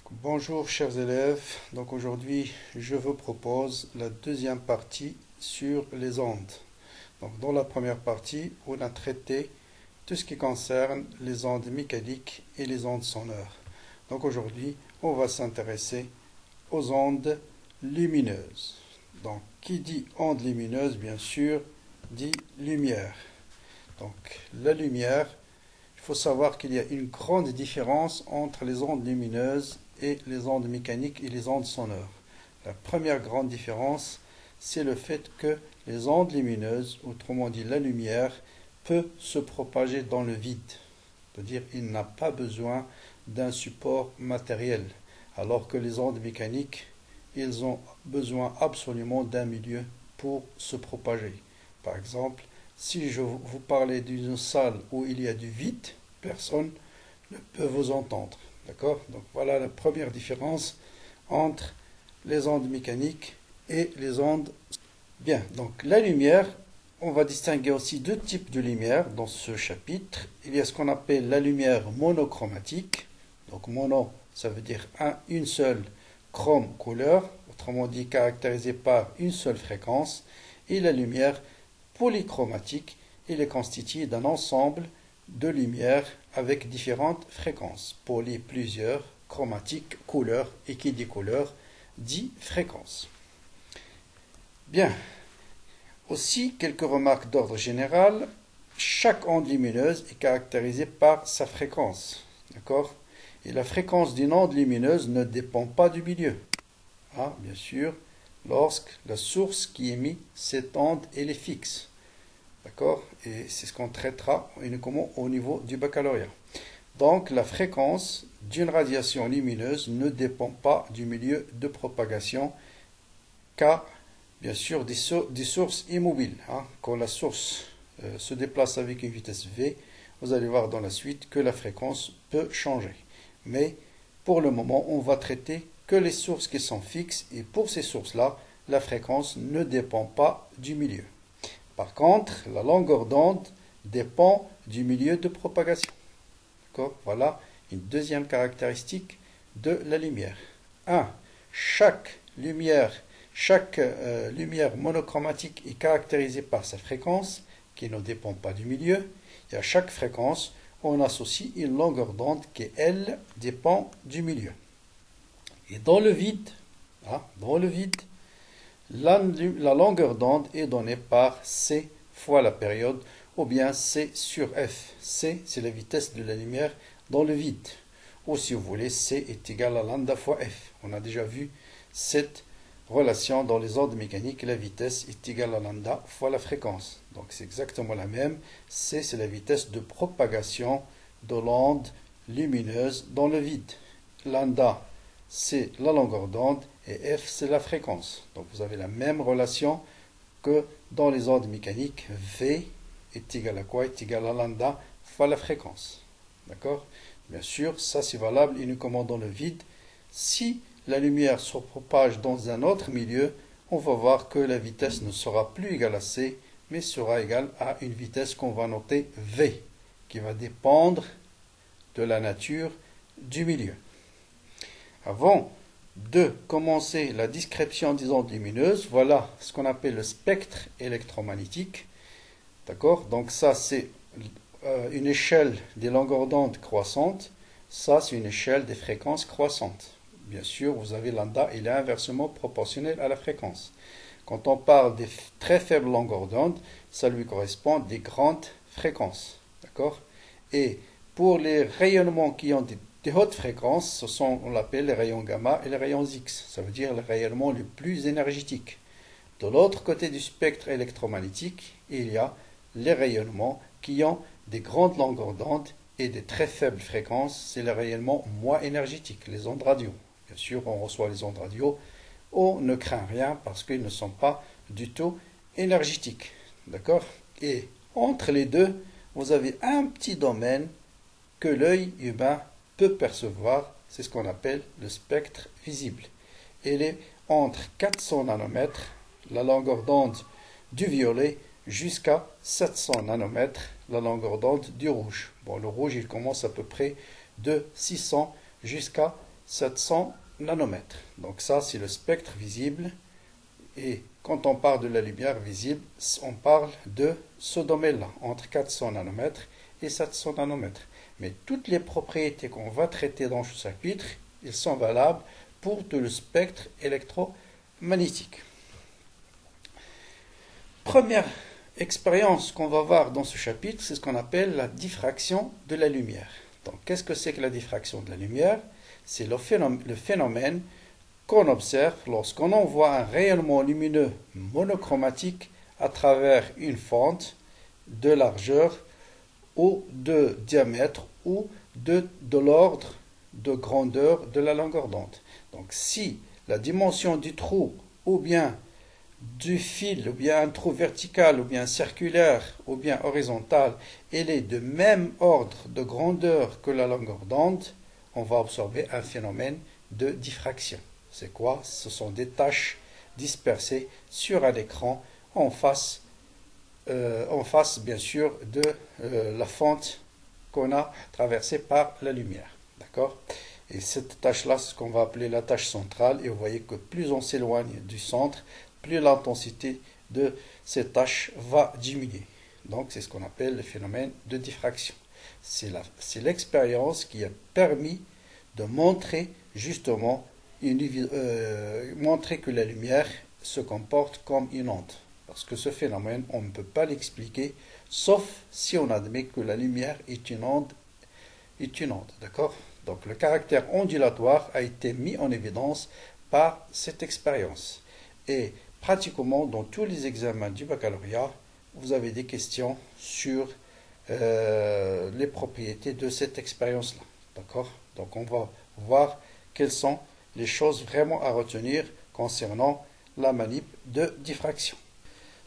Bonjour chers élèves, donc aujourd'hui je vous propose la deuxième partie sur les ondes. Donc dans la première partie, on a traité tout ce qui concerne les ondes mécaniques et les ondes sonores. Donc aujourd'hui, on va s'intéresser aux ondes lumineuses. Donc qui dit onde lumineuse, bien sûr, dit lumière. Donc la lumière, il faut savoir qu'il y a une grande différence entre les ondes lumineuses et les ondes mécaniques et les ondes sonores. La première grande différence, c'est le fait que les ondes lumineuses, autrement dit la lumière, peut se propager dans le vide. C'est-à-dire qu'il n'a pas besoin d'un support matériel, alors que les ondes mécaniques, ils ont besoin absolument d'un milieu pour se propager. Par exemple, si je vous parlais d'une salle où il y a du vide, personne ne peut vous entendre. D'accord? Donc voilà la première différence entre les ondes mécaniques et les ondes. Bien, donc la lumière, on va distinguer aussi deux types de lumière dans ce chapitre. Il y a ce qu'on appelle la lumière monochromatique. Donc mono, ça veut dire une seule chrome couleur, autrement dit caractérisée par une seule fréquence. Et la lumière polychromatique, il est constitué d'un ensemble de lumière avec différentes fréquences. Poly, plusieurs, chromatique, couleur, et qui dit couleur dit fréquence. Bien. Aussi, quelques remarques d'ordre général. Chaque onde lumineuse est caractérisée par sa fréquence. D'accord? Et la fréquence d'une onde lumineuse ne dépend pas du milieu. Bien sûr, lorsque la source qui émet cette onde, elle est fixe. D'accord? Et c'est ce qu'on traitera uniquement au niveau du baccalauréat. Donc, la fréquence d'une radiation lumineuse ne dépend pas du milieu de propagation, car, bien sûr, des sources immobiles. Quand la source se déplace avec une vitesse v, vous allez voir dans la suite que la fréquence peut changer. Mais, pour le moment, on va traiter que les sources qui sont fixes, et pour ces sources-là, la fréquence ne dépend pas du milieu. Par contre, la longueur d'onde dépend du milieu de propagation. Voilà une deuxième caractéristique de la lumière. 1. Chaque lumière monochromatique est caractérisée par sa fréquence, qui ne dépend pas du milieu. Et à chaque fréquence, on associe une longueur d'onde qui, elle, dépend du milieu. Et dans le vide, la longueur d'onde est donnée par c fois la période, ou bien c sur f. C, c'est la vitesse de la lumière dans le vide. Ou si vous voulez, c est égal à lambda fois f. On a déjà vu cette relation dans les ondes mécaniques. La vitesse est égale à lambda fois la fréquence. Donc c'est exactement la même. C, c'est la vitesse de propagation de l'onde lumineuse dans le vide. Lambda, c'est la longueur d'onde et f, c'est la fréquence. Donc vous avez la même relation que dans les ondes mécaniques. V est égal à quoi? Est égal à lambda fois la fréquence. D'accord? Bien sûr, ça c'est valable uniquement dans le vide. Si la lumière se propage dans un autre milieu, on va voir que la vitesse ne sera plus égale à c, mais sera égale à une vitesse qu'on va noter v, qui va dépendre de la nature du milieu. Avant de commencer la description des ondes lumineuses, voilà ce qu'on appelle le spectre électromagnétique. D'accord? Donc ça, c'est une échelle des longueurs d'onde croissantes. Ça, c'est une échelle des fréquences croissantes. Bien sûr, vous avez lambda, il est inversement proportionnel à la fréquence. Quand on parle des très faibles longueurs d'onde, ça lui correspond des grandes fréquences. D'accord? Et pour les rayonnements qui ont des hautes fréquences, on l'appelle les rayons gamma et les rayons X. Ça veut dire les rayonnements les plus énergétiques. De l'autre côté du spectre électromagnétique, il y a les rayonnements qui ont des grandes longueurs d'onde et des très faibles fréquences. C'est les rayonnements moins énergétiques, les ondes radio. Bien sûr, on reçoit les ondes radio. On ne craint rien parce qu'ils ne sont pas du tout énergétiques. D'accord? Et entre les deux, vous avez un petit domaine que l'œil humain peut percevoir, c'est ce qu'on appelle le spectre visible. Il est entre 400 nanomètres, la longueur d'onde du violet, jusqu'à 700 nanomètres, la longueur d'onde du rouge. Bon, le rouge, il commence à peu près de 600 jusqu'à 700 nanomètres. Donc ça, c'est le spectre visible. Et quand on parle de la lumière visible, on parle de ce domaine-là, entre 400 nanomètres et 700 nanomètres. Mais toutes les propriétés qu'on va traiter dans ce chapitre, ils sont valables pour tout le spectre électromagnétique. Première expérience qu'on va voir dans ce chapitre, c'est ce qu'on appelle la diffraction de la lumière. Donc, qu'est-ce que c'est que la diffraction de la lumière? C'est le phénomène qu'on observe lorsqu'on envoie un rayonnement lumineux monochromatique à travers une fente de largeur ou de diamètre ou de l'ordre de grandeur de la longueur d'onde. Donc si la dimension du trou ou bien du fil, ou bien un trou vertical, ou bien circulaire, ou bien horizontal, elle est de même ordre de grandeur que la longueur d'onde, on va observer un phénomène de diffraction. C'est quoi? Ce sont des taches dispersées sur un écran en face bien sûr de la fente qu'on a traversée par la lumière. D'accord? Et cette tache-là, c'est ce qu'on va appeler la tache centrale. Et vous voyez que plus on s'éloigne du centre, plus l'intensité de cette tache va diminuer. Donc c'est ce qu'on appelle le phénomène de diffraction. C'est l'expérience qui a permis de montrer justement montrer que la lumière se comporte comme une onde. Parce que ce phénomène, on ne peut pas l'expliquer, sauf si on admet que la lumière est une onde. D'accord? Donc le caractère ondulatoire a été mis en évidence par cette expérience. Et pratiquement dans tous les examens du baccalauréat, vous avez des questions sur les propriétés de cette expérience-là. D'accord? Donc on va voir quelles sont les choses vraiment à retenir concernant la manip de diffraction.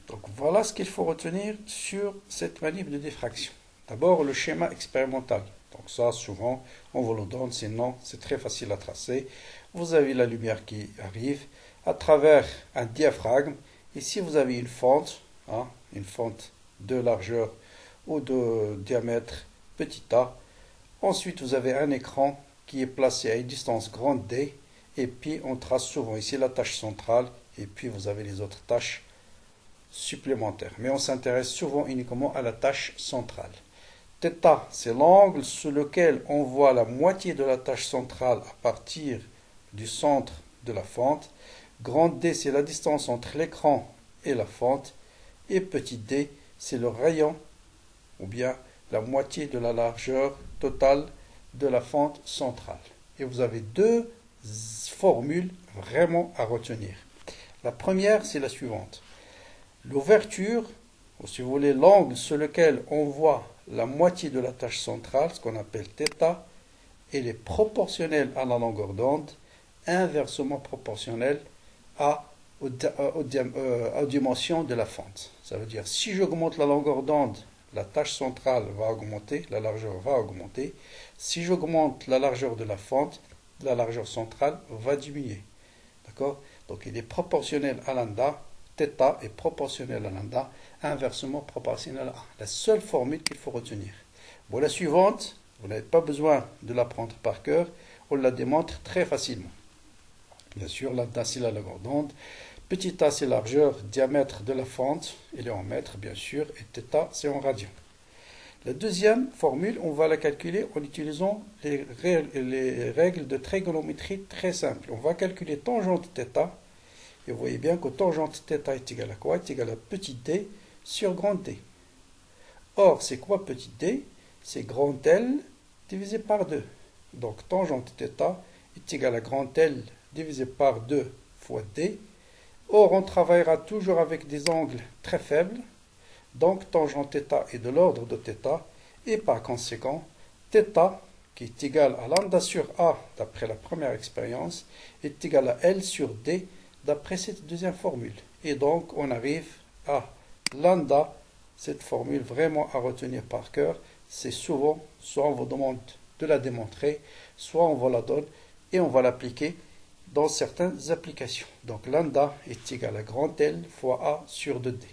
Donc voilà ce qu'il faut retenir sur cette manip de diffraction. D'abord le schéma expérimental. Donc ça souvent on vous le donne, sinon c'est très facile à tracer. Vous avez la lumière qui arrive à travers un diaphragme. Ici vous avez une fente de largeur ou de diamètre petit a. Ensuite vous avez un écran qui est placé à une distance grande d. Et puis on trace souvent ici la tâche centrale et puis vous avez les autres tâches supplémentaires. Mais on s'intéresse souvent uniquement à la tâche centrale. Θ, c'est l'angle sur lequel on voit la moitié de la tâche centrale à partir du centre de la fente. Grand D, c'est la distance entre l'écran et la fente. Et petit d, c'est le rayon ou bien la moitié de la largeur totale de la fente centrale. Et vous avez deux formules vraiment à retenir. La première, c'est la suivante. L'ouverture, ou si vous voulez, l'angle sur lequel on voit la moitié de la tâche centrale, ce qu'on appelle θ, elle est proportionnelle à la longueur d'onde, inversement proportionnelle aux dimensions de la fente. Ça veut dire, si j'augmente la longueur d'onde, la tâche centrale va augmenter, la largeur va augmenter. Si j'augmente la largeur de la fente, la largeur centrale va diminuer. D'accord? Donc il est proportionnel à lambda, θ est proportionnel à lambda, inversement proportionnel à 1. La seule formule qu'il faut retenir. Bon, la suivante, vous n'avez pas besoin de l'apprendre par cœur, on la démontre très facilement. Bien sûr, lambda c'est la longueur d'onde, petit a c'est la largeur, diamètre de la fente, il est en mètres bien sûr, et θ c'est en radians. La deuxième formule, on va la calculer en utilisant les règles de trigonométrie très simples. On va calculer tangente θ, et vous voyez bien que tangente θ est égal à quoi? Est égal à petit d sur grand D. Or, c'est quoi petit d? C'est grand L divisé par 2. Donc, tangente θ est égal à grand L divisé par 2 fois d. Or, on travaillera toujours avec des angles très faibles. Donc, tangente θ est de l'ordre de θ. Et par conséquent, θ, qui est égal à lambda sur A, d'après la première expérience, est égal à L sur D, d'après cette deuxième formule. Et donc, on arrive à lambda, cette formule vraiment à retenir par cœur. C'est souvent, soit on vous demande de la démontrer, soit on vous la donne et on va l'appliquer dans certaines applications. Donc, lambda est égal à grand L fois A sur 2D.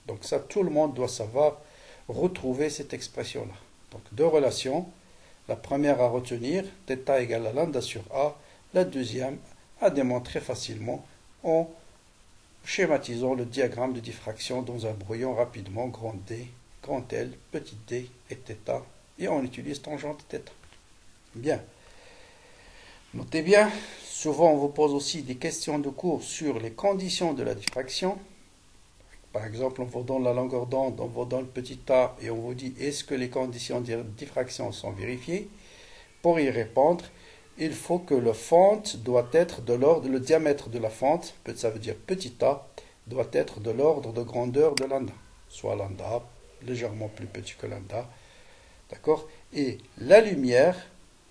Donc, ça, tout le monde doit savoir retrouver cette expression-là. Donc, deux relations. La première à retenir, θ égale à lambda sur A. la deuxième à démontrer facilement en schématisant le diagramme de diffraction dans un brouillon rapidement, grand D, grand L, petit d et θ, et on utilise tangente θ. Bien. Notez bien, souvent on vous pose aussi des questions de cours sur les conditions de la diffraction. Par exemple, on vous donne la longueur d'onde, on vous donne petit a et on vous dit est-ce que les conditions de diffraction sont vérifiées? Pour y répondre, il faut que le fente doit être de l'ordre, le diamètre de la fente, ça veut dire petit a, doit être de l'ordre de grandeur de lambda, soit lambda, légèrement plus petit que lambda, d'accord? Et la lumière,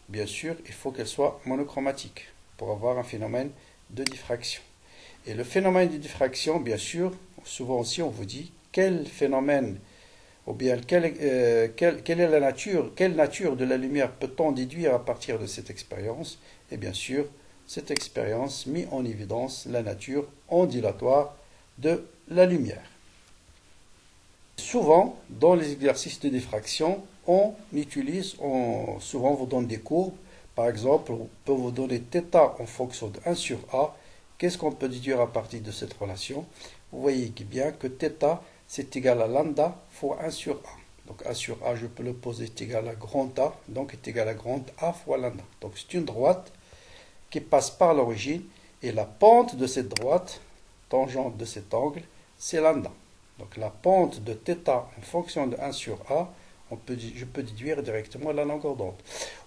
bien sûr, il faut qu'elle soit monochromatique pour avoir un phénomène de diffraction. Et le phénomène de diffraction, bien sûr, souvent aussi on vous dit quel phénomène, ou bien quelle est la nature, quelle nature de la lumière peut-on déduire à partir de cette expérience? Et bien sûr, cette expérience met en évidence la nature ondulatoire de la lumière. Souvent, dans les exercices de diffraction, on utilise, souvent on vous donne des courbes. Par exemple, on peut vous donner θ en fonction de 1 sur A. Qu'est-ce qu'on peut déduire à partir de cette relation? Vous voyez bien que θ, c'est égal à lambda fois 1 sur A. Donc 1 sur A, je peux le poser, est égal à grand A, donc est égal à grand A fois lambda. Donc c'est une droite qui passe par l'origine, et la pente de cette droite, tangente de cet angle, c'est lambda. Donc la pente de θ en fonction de 1 sur A, je peux déduire directement la longueur d'onde.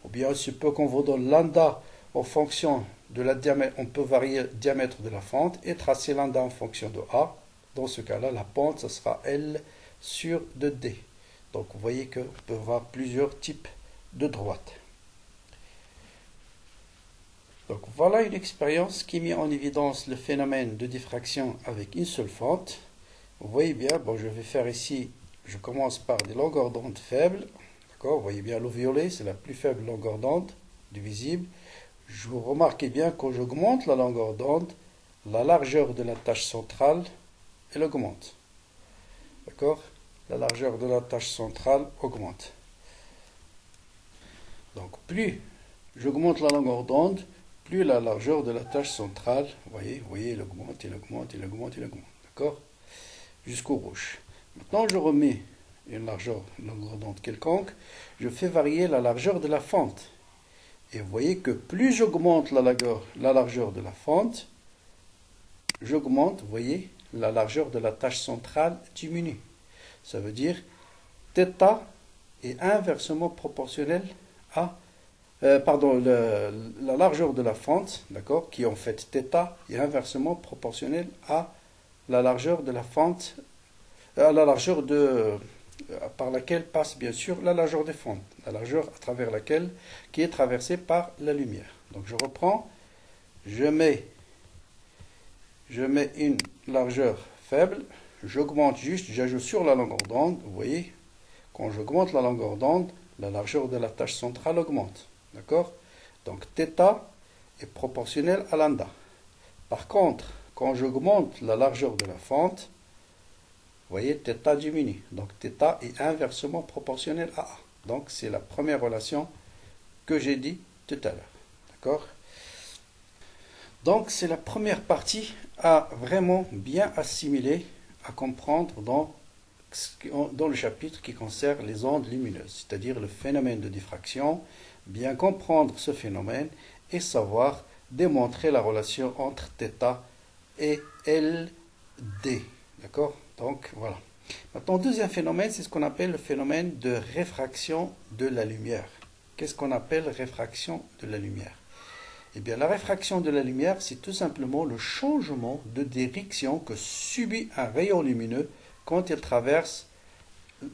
Ou bien il se peut qu'on vous donne lambda en fonction de la diamètre, on peut varier le diamètre de la fente et tracer lambda en fonction de A. Dans ce cas-là, la pente, ce sera L sur 2D. Donc vous voyez qu'on peut avoir plusieurs types de droites. Donc voilà une expérience qui met en évidence le phénomène de diffraction avec une seule fente. Vous voyez bien, bon, je vais faire ici, je commence par des longueurs d'onde faibles. D'accord, vous voyez bien, le violet, c'est la plus faible longueur d'onde du visible. Vous remarquez bien, quand j'augmente la longueur d'onde, la largeur de la tache centrale, elle augmente. D'accord? La largeur de la tache centrale augmente. Donc, plus j'augmente la longueur d'onde, plus la largeur de la tache centrale, vous voyez, elle augmente, elle augmente, elle augmente, elle augmente. D'accord? Jusqu'au rouge. Maintenant, je remets une longueur d'onde quelconque, je fais varier la largeur de la fente. Et vous voyez que plus j'augmente la largeur de la fente, j'augmente, vous voyez, la largeur de la tache centrale diminue. Ça veut dire θ est inversement proportionnel à, la largeur de la fente, d'accord, qui est en fait θ, est inversement proportionnelle à la largeur de la fente, à la largeur par laquelle passe bien sûr la largeur des fentes, la largeur à travers laquelle, qui est traversée par la lumière. Donc je reprends, je mets une largeur faible, j'augmente juste, j'ajoute sur la longueur d'onde, vous voyez, quand j'augmente la longueur d'onde, la largeur de la tache centrale augmente. D'accord? Donc θ est proportionnel à lambda. Par contre, quand j'augmente la largeur de la fente, vous voyez, θ diminue. Donc θ est inversement proportionnel à A. Donc c'est la première relation que j'ai dit tout à l'heure. D'accord? Donc c'est la première partie à vraiment bien assimiler, à comprendre dans le chapitre qui concerne les ondes lumineuses, c'est-à-dire le phénomène de diffraction, bien comprendre ce phénomène et savoir démontrer la relation entre θ et LD. D'accord? Donc voilà. Maintenant, deuxième phénomène, c'est ce qu'on appelle le phénomène de réfraction de la lumière. Qu'est-ce qu'on appelle réfraction de la lumière? Eh bien, la réfraction de la lumière, c'est tout simplement le changement de direction que subit un rayon lumineux quand il traverse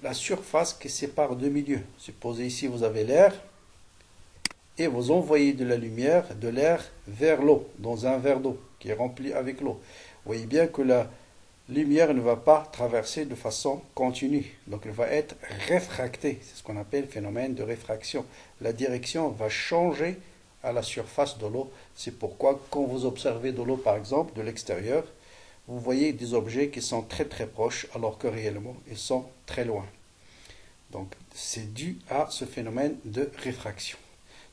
la surface qui sépare deux milieux. Supposez ici, vous avez l'air et vous envoyez de la lumière, de l'air vers l'eau, dans un verre d'eau qui est rempli avec l'eau. Vous voyez bien que la lumière ne va pas traverser de façon continue. Donc, elle va être réfractée. C'est ce qu'on appelle le phénomène de réfraction. La direction va changer à la surface de l'eau. C'est pourquoi, quand vous observez de l'eau, par exemple, de l'extérieur, vous voyez des objets qui sont très très proches, alors que réellement, ils sont très loin. Donc, c'est dû à ce phénomène de réfraction.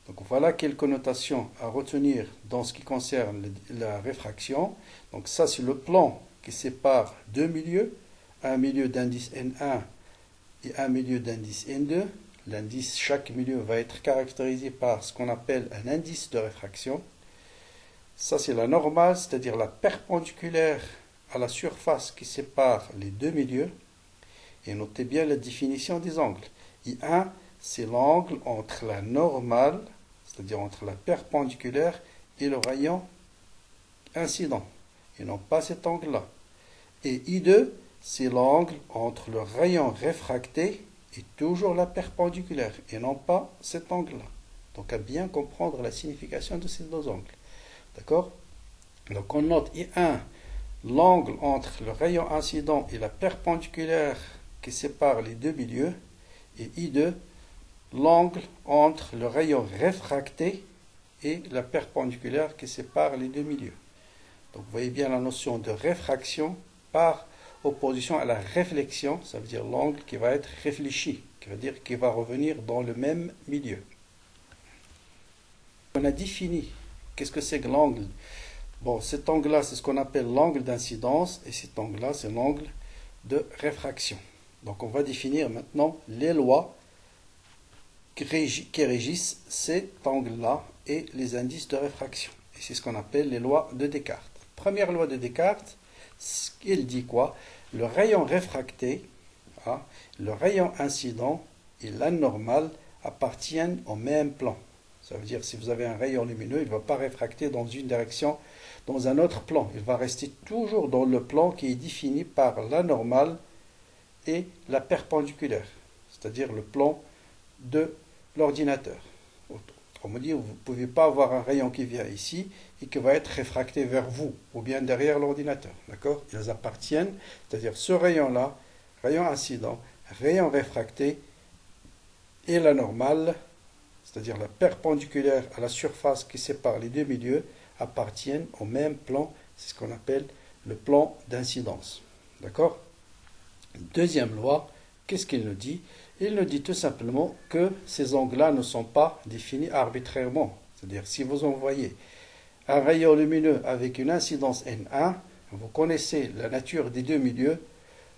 Donc voilà quelques notations à retenir dans ce qui concerne la réfraction. Donc ça c'est le plan qui sépare deux milieux, un milieu d'indice N1 et un milieu d'indice N2. L'indice, chaque milieu va être caractérisé par ce qu'on appelle un indice de réfraction. Ça c'est la normale, c'est-à-dire la perpendiculaire à la surface qui sépare les deux milieux. Et notez bien la définition des angles. I1, c'est l'angle entre la normale, c'est-à-dire entre la perpendiculaire et le rayon incident, et non pas cet angle-là. Et I2, c'est l'angle entre le rayon réfracté et toujours la perpendiculaire, et non pas cet angle-là. Donc à bien comprendre la signification de ces deux angles. D'accord? Donc on note I1, l'angle entre le rayon incident et la perpendiculaire qui sépare les deux milieux, et I2, l'angle entre le rayon réfracté et la perpendiculaire qui sépare les deux milieux. Donc vous voyez bien la notion de réfraction par opposition à la réflexion, ça veut dire l'angle qui va être réfléchi, qui veut dire qu'il va revenir dans le même milieu. On a défini qu'est-ce que c'est que l'angle. Bon, cet angle-là, c'est ce qu'on appelle l'angle d'incidence, et cet angle-là, c'est l'angle de réfraction. Donc on va définir maintenant les lois qui régissent cet angle-là et les indices de réfraction. Et c'est ce qu'on appelle les lois de Descartes. Première loi de Descartes, il dit quoi? Le rayon réfracté, le rayon incident et l'anormal appartiennent au même plan. Ça veut dire si vous avez un rayon lumineux, il ne va pas réfracter dans une direction, dans un autre plan. Il va rester toujours dans le plan qui est défini par l'anormal et la perpendiculaire, c'est-à-dire le plan de l'ordinateur. Autrement dit, vous ne pouvez pas avoir un rayon qui vient ici et qui va être réfracté vers vous ou bien derrière l'ordinateur. D'accord? Ils appartiennent, c'est-à-dire ce rayon-là, rayon incident, rayon réfracté et la normale, c'est-à-dire la perpendiculaire à la surface qui sépare les deux milieux, appartiennent au même plan. C'est ce qu'on appelle le plan d'incidence. D'accord? Deuxième loi, qu'est-ce qu'il nous dit? Il nous dit tout simplement que ces angles-là ne sont pas définis arbitrairement. C'est-à-dire, si vous envoyez un rayon lumineux avec une incidence N1, vous connaissez la nature des deux milieux,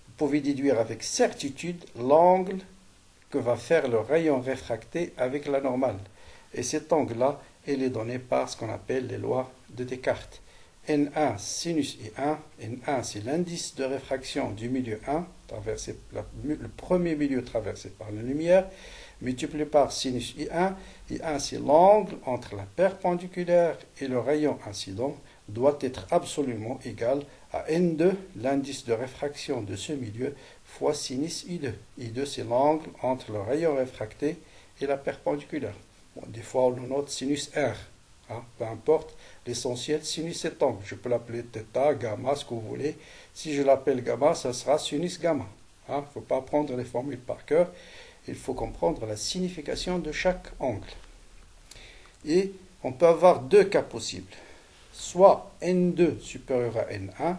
vous pouvez déduire avec certitude l'angle que va faire le rayon réfracté avec la normale. Et cet angle-là, il est donné par ce qu'on appelle les lois de Descartes. N1 sinus I1, N1 c'est l'indice de réfraction du milieu 1, le premier milieu traversé par la lumière, multiplié par sinus I1, I1 c'est l'angle entre la perpendiculaire et le rayon incident, doit être absolument égal à N2, l'indice de réfraction de ce milieu, fois sinus I2. I2 c'est l'angle entre le rayon réfracté et la perpendiculaire. Bon, des fois on le note sinus R. Peu importe, l'essentiel, sinus cet angle. Je peux l'appeler θ, gamma, ce que vous voulez. Si je l'appelle gamma, ça sera sinus gamma. Il ne faut pas prendre les formules par cœur. Il faut comprendre la signification de chaque angle. Et on peut avoir deux cas possibles. Soit N2 supérieur à N1,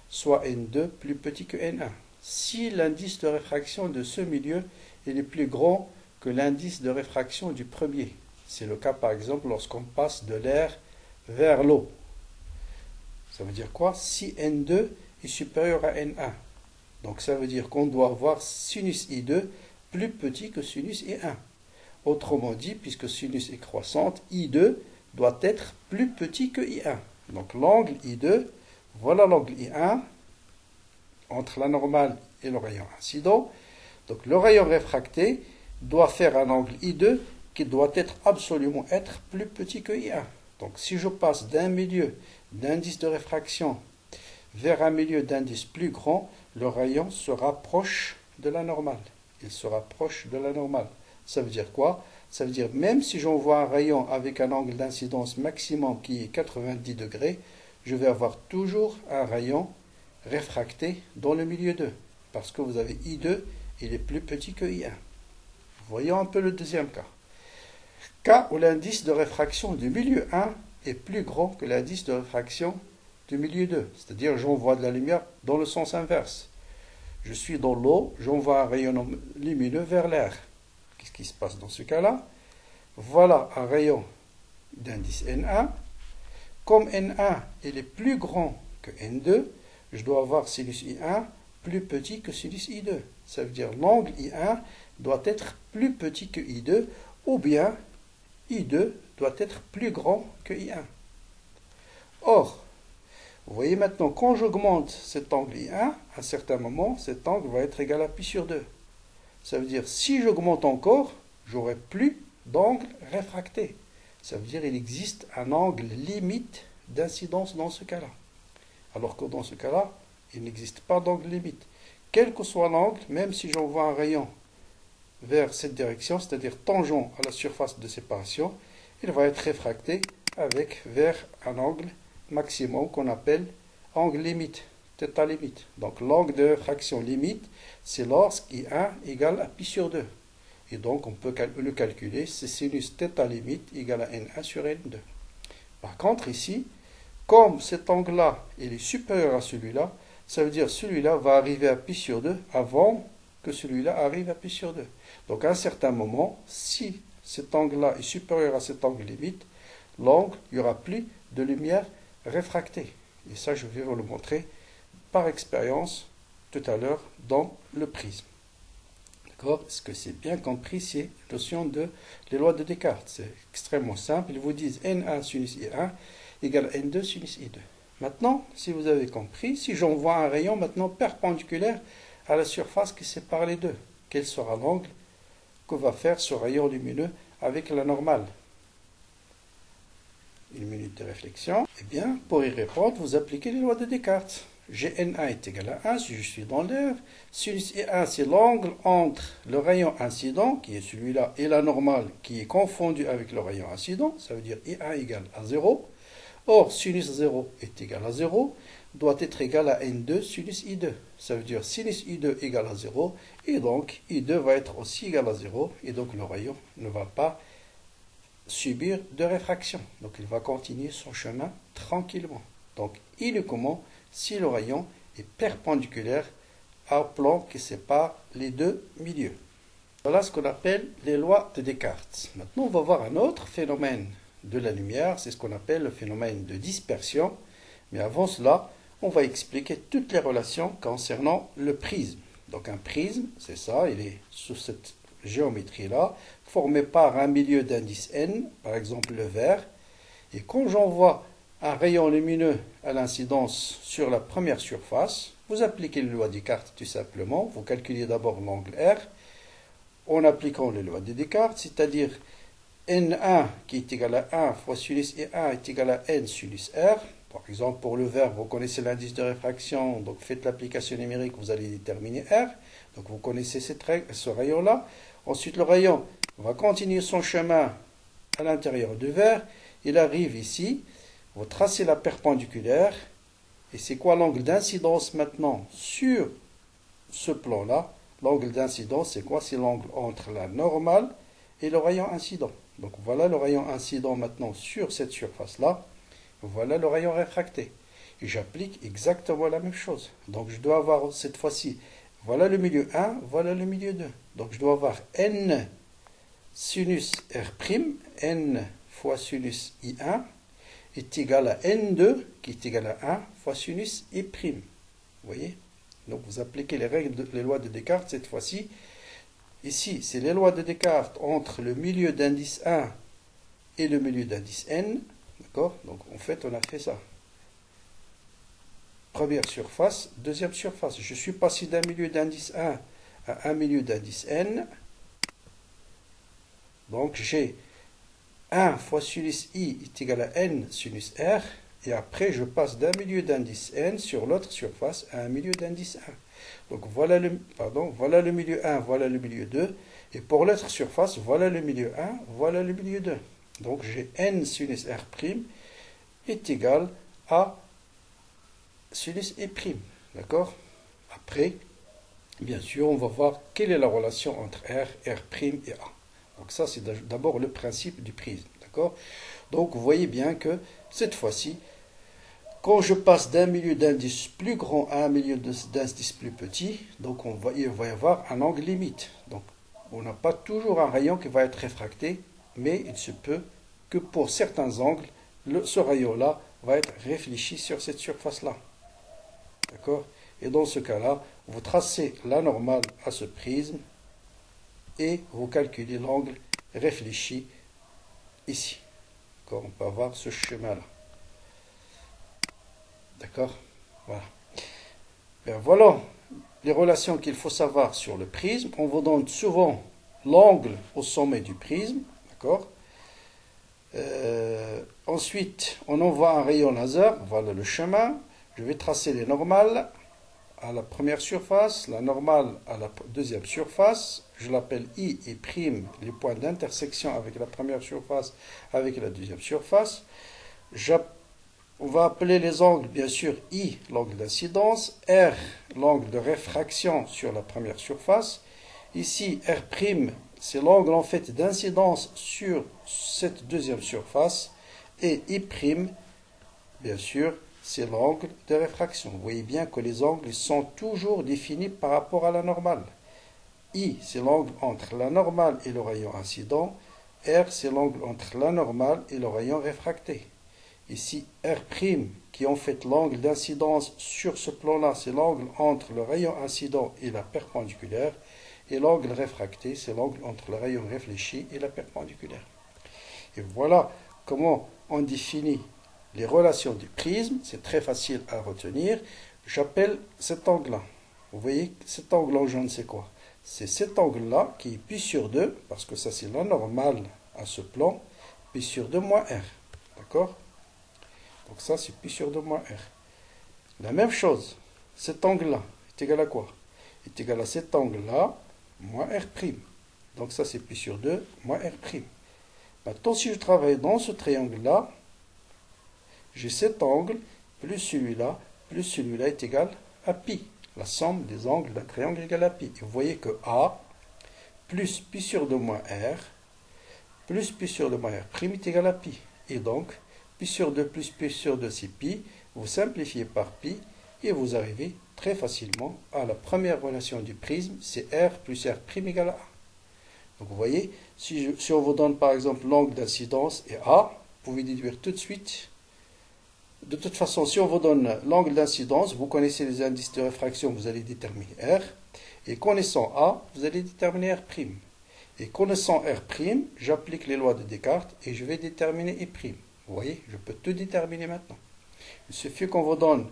soit N2 plus petit que N1. Si l'indice de réfraction de ce milieu est plus grand que l'indice de réfraction du premier. C'est le cas par exemple lorsqu'on passe de l'air vers l'eau. Ça veut dire quoi? Si N2 est supérieur à N1. Donc ça veut dire qu'on doit avoir sinus I2 plus petit que sinus I1. Autrement dit, puisque sinus est croissante, I2 doit être plus petit que I1. Donc l'angle I2, voilà l'angle I1 entre la normale et le rayon incident. Donc le rayon réfracté doit faire un angle I2 qui doit absolument être plus petit que I1. Donc si je passe d'un milieu d'indice de réfraction vers un milieu d'indice plus grand, le rayon se rapproche de la normale. Il se rapproche de la normale. Ça veut dire quoi? Ça veut dire même si j'envoie un rayon avec un angle d'incidence maximum qui est 90 degrés, je vais avoir toujours un rayon réfracté dans le milieu 2. Parce que vous avez I2, il est plus petit que I1. Voyons un peu le deuxième cas. Cas où l'indice de réfraction du milieu 1 est plus grand que l'indice de réfraction du milieu 2. C'est-à-dire j'envoie de la lumière dans le sens inverse. Je suis dans l'eau, j'envoie un rayon lumineux vers l'air. Qu'est-ce qui se passe dans ce cas-là? voilà un rayon d'indice N1. Comme N1 il est plus grand que N2, je dois avoir sinus I1 plus petit que sinus I2. Ça veut dire l'angle I1 doit être plus petit que I2, ou bien I2 doit être plus grand que I1. Or, vous voyez maintenant, quand j'augmente cet angle I1, à un certain moment, cet angle va être égal à pi sur 2. Ça veut dire, si j'augmente encore, j'aurai plus d'angle réfracté. Ça veut dire qu'il existe un angle limite d'incidence dans ce cas-là. Alors que dans ce cas-là, il n'existe pas d'angle limite. Quel que soit l'angle, même si j'envoie un rayon vers cette direction, c'est-à-dire tangent à la surface de séparation, il va être réfracté vers un angle maximum qu'on appelle angle limite, θ limite. Donc l'angle de réfraction limite, c'est lorsque I1 égale à pi sur 2. Et donc on peut le calculer, c'est sinus θ limite égale à N1 sur N2. Par contre ici, comme cet angle-là il est supérieur à celui-là, ça veut dire celui-là va arriver à pi sur 2 avant que celui-là arrive à pi sur 2. Donc à un certain moment, si cet angle-là est supérieur à cet angle limite, l'angle, il n'y aura plus de lumière réfractée. Et ça, je vais vous le montrer par expérience tout à l'heure dans le prisme. D'accord? Est-ce que c'est bien compris ces notions de les lois de Descartes? C'est extrêmement simple. Ils vous disent N1 sinus I1 égale N2 sinus I2. Maintenant, si vous avez compris, si j'envoie un rayon maintenant perpendiculaire à la surface qui sépare les deux, quel sera l'angle que va faire ce rayon lumineux avec la normale? Une minute de réflexion. Eh bien, pour y répondre, vous appliquez les lois de Descartes. Gn1 est égal à 1 si je suis dans l'air. Sinus I1, c'est l'angle entre le rayon incident, qui est celui-là, et la normale, qui est confondue avec le rayon incident. Ça veut dire I1 égale à 0. Or, sinus 0 est égal à 0, doit être égal à N2 sinus I2. Ça veut dire sinus I2 égale à 0, et donc I2 va être aussi égal à 0, et donc le rayon ne va pas subir de réfraction. Donc il va continuer son chemin tranquillement. Donc uniquement si le rayon est perpendiculaire au plan qui sépare les deux milieux. Voilà ce qu'on appelle les lois de Descartes. Maintenant on va voir un autre phénomène de la lumière, c'est ce qu'on appelle le phénomène de dispersion. Mais avant cela, on va expliquer toutes les relations concernant le prisme. Donc un prisme, c'est ça, il est sous cette géométrie-là, formé par un milieu d'indice n, par exemple le vert. Et quand j'envoie un rayon lumineux à l'incidence sur la première surface, vous appliquez les lois de Descartes tout simplement. Vous calculez d'abord l'angle R en appliquant les lois de Descartes, c'est-à-dire N1 qui est égal à 1 fois sinus I1 est égal à N sinus R. Par exemple, pour le vert, vous connaissez l'indice de réfraction, donc faites l'application numérique, vous allez déterminer R. Donc vous connaissez ce rayon-là. Ensuite, le rayon va continuer son chemin à l'intérieur du verre. Il arrive ici. Vous tracez la perpendiculaire. Et c'est quoi l'angle d'incidence maintenant sur ce plan-là? L'angle d'incidence, c'est quoi? C'est l'angle entre la normale et le rayon incident. Donc voilà le rayon incident maintenant sur cette surface-là. Voilà le rayon réfracté. Et j'applique exactement la même chose. Donc je dois avoir cette fois-ci, voilà le milieu 1, voilà le milieu 2. Donc je dois avoir n sinus R', n fois sinus I1 est égal à n2 qui est égal à 1 fois sinus I'. Vous voyez? Donc vous appliquez les règles, les lois de Descartes cette fois-ci. Ici, c'est les lois de Descartes entre le milieu d'indice 1 et le milieu d'indice n. D'accord? Donc en fait, on a fait ça. Première surface, deuxième surface. Je suis passé d'un milieu d'indice 1 à un milieu d'indice n. Donc j'ai 1 fois sinus I est égal à n sinus R. Et après, je passe d'un milieu d'indice n sur l'autre surface à un milieu d'indice 1. Donc voilà voilà le milieu 1, voilà le milieu 2. Et pour l'autre surface, voilà le milieu 1, voilà le milieu 2. Donc j'ai n sinus R' est égal à sinus I'. D'accord? Après, bien sûr, on va voir quelle est la relation entre R, R' et A. Donc ça, c'est d'abord le principe du prisme. D'accord? Donc vous voyez bien que cette fois-ci, quand je passe d'un milieu d'indice plus grand à un milieu d'indice plus petit, donc il va y avoir un angle limite. Donc on n'a pas toujours un rayon qui va être réfracté mais il se peut que pour certains angles, ce rayon-là va être réfléchi sur cette surface-là. D'accord? Et dans ce cas-là, vous tracez la normale à ce prisme et vous calculez l'angle réfléchi ici. D'accord? On peut avoir ce schéma-là. D'accord? Voilà. Bien, voilà les relations qu'il faut savoir sur le prisme. On vous donne souvent l'angle au sommet du prisme. D'accord? Ensuite, on envoie un rayon laser. Voilà le chemin. Je vais tracer les normales à la première surface, la normale à la deuxième surface. Je l'appelle I et prime, les points d'intersection avec la première surface, avec la deuxième surface. On va appeler les angles, bien sûr, I, l'angle d'incidence, R, l'angle de réfraction sur la première surface. Ici, R', c'est l'angle en fait d'incidence sur cette deuxième surface. Et I', bien sûr, c'est l'angle de réfraction. Vous voyez bien que les angles sont toujours définis par rapport à la normale. I, c'est l'angle entre la normale et le rayon incident. R, c'est l'angle entre la normale et le rayon réfracté. Ici, R', qui est en fait l'angle d'incidence sur ce plan-là, c'est l'angle entre le rayon incident et la perpendiculaire. Et l'angle réfracté, c'est l'angle entre le rayon réfléchi et la perpendiculaire. Et voilà comment on définit les relations du prisme. C'est très facile à retenir. J'appelle cet angle-là. Vous voyez, cet angle en jaune, c'est quoi? C'est cet angle-là qui est pi sur 2, parce que ça c'est la normale à ce plan, pi sur 2 moins R. D'accord? Donc ça, c'est pi sur 2 moins R. La même chose, cet angle-là est égal à quoi? Est égal à cet angle-là moins R'. Donc ça, c'est pi sur 2 moins R'. Maintenant, si je travaille dans ce triangle-là, j'ai cet angle plus celui-là est égal à pi. La somme des angles d'un triangle est égale à pi. Et vous voyez que A plus pi sur 2 moins R plus pi sur 2 moins R' est égal à pi. Et donc, pi sur 2 plus pi sur 2, c'est pi. Vous simplifiez par pi et vous arrivez très facilement à la première relation du prisme, c'est R plus R' égale à A. Donc vous voyez, si on vous donne par exemple l'angle d'incidence et A, vous pouvez déduire tout de suite. De toute façon, si on vous donne l'angle d'incidence, vous connaissez les indices de réfraction, vous allez déterminer R. Et connaissant A, vous allez déterminer R'. Et connaissant R', j'applique les lois de Descartes et je vais déterminer I'. Vous voyez, je peux tout déterminer maintenant. Il suffit qu'on vous donne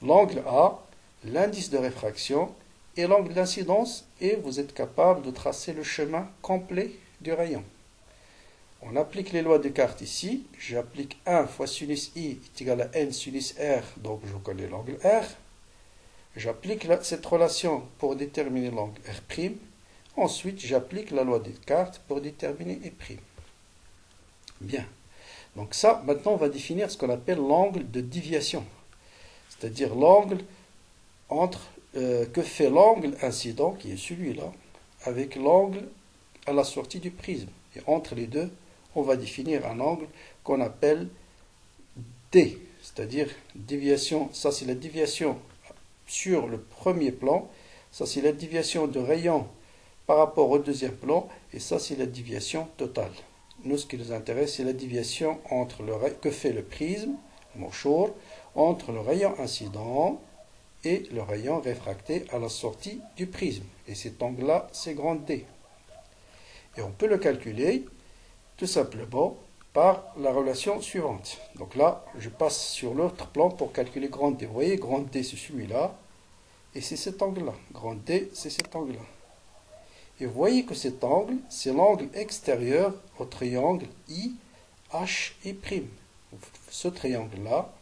l'angle A, l'indice de réfraction et l'angle d'incidence et vous êtes capable de tracer le chemin complet du rayon. On applique les lois de Descartes ici. J'applique 1 fois sinus I est égal à N sinus R, donc je connais l'angle R. J'applique cette relation pour déterminer l'angle R'. Ensuite, j'applique la loi de Descartes pour déterminer I'. Bien. Donc ça, maintenant, on va définir ce qu'on appelle l'angle de déviation. C'est-à-dire l'angle que fait l'angle incident, qui est celui-là, avec l'angle à la sortie du prisme. Et entre les deux, on va définir un angle qu'on appelle D, c'est-à-dire déviation. Ça, c'est la déviation sur le premier plan. Ça, c'est la déviation de rayon par rapport au deuxième plan. Et ça, c'est la déviation totale. Nous, ce qui nous intéresse, c'est la déviation que fait le prisme, mon shore, entre le rayon incident et le rayon réfracté à la sortie du prisme. Et cet angle-là, c'est grand D. Et on peut le calculer tout simplement par la relation suivante. Donc là, je passe sur l'autre plan pour calculer grand D. Vous voyez, grand D, c'est celui-là, et c'est cet angle-là. Grand D, c'est cet angle-là. Et vous voyez que cet angle, c'est l'angle extérieur au triangle IHI'. Ce triangle-là,